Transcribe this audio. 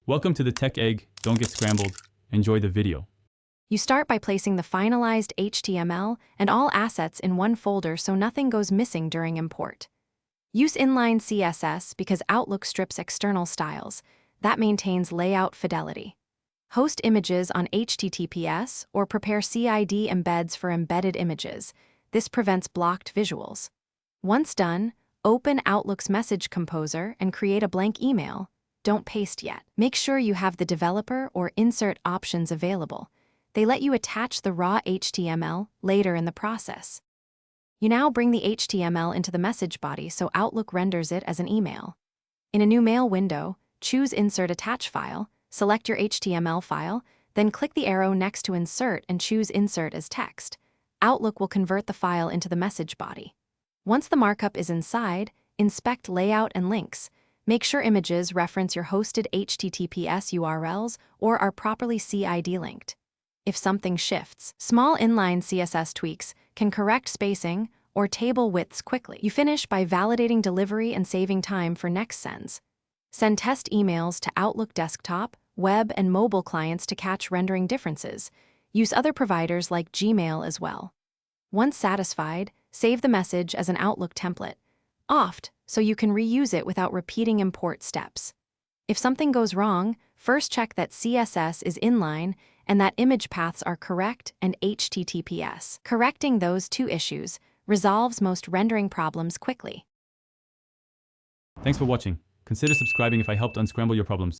Welcome to the Tech Egg. Don't get scrambled. Enjoy the video. You start by placing the finalized HTML and all assets in one folder so nothing goes missing during import. Use inline CSS because Outlook strips external styles. That maintains layout fidelity. Host images on HTTPS or prepare CID embeds for embedded images. This prevents blocked visuals. Once done, open Outlook's message composer and create a blank email. Don't paste yet. Make sure you have the developer or insert options available. They let you attach the raw HTML later in the process. You now bring the HTML into the message body so Outlook renders it as an email. In a new mail window, choose Insert Attach File, select your HTML file, then click the arrow next to Insert and choose Insert as text. Outlook will convert the file into the message body. Once the markup is inside, inspect layout and links. Make sure images reference your hosted HTTPS URLs or are properly CID linked. If something shifts, small inline CSS tweaks can correct spacing or table widths quickly. You finish by validating delivery and saving time for next sends. Send test emails to Outlook desktop, web, and mobile clients to catch rendering differences. Use other providers like Gmail as well. Once satisfied, save the message as an Outlook template, oft, so you can reuse it without repeating import steps. If something goes wrong, first check that CSS is inline and that image paths are correct and HTTPS. Correcting those two issues resolves most rendering problems quickly. Thanks for watching. Consider subscribing if I helped unscramble your problems.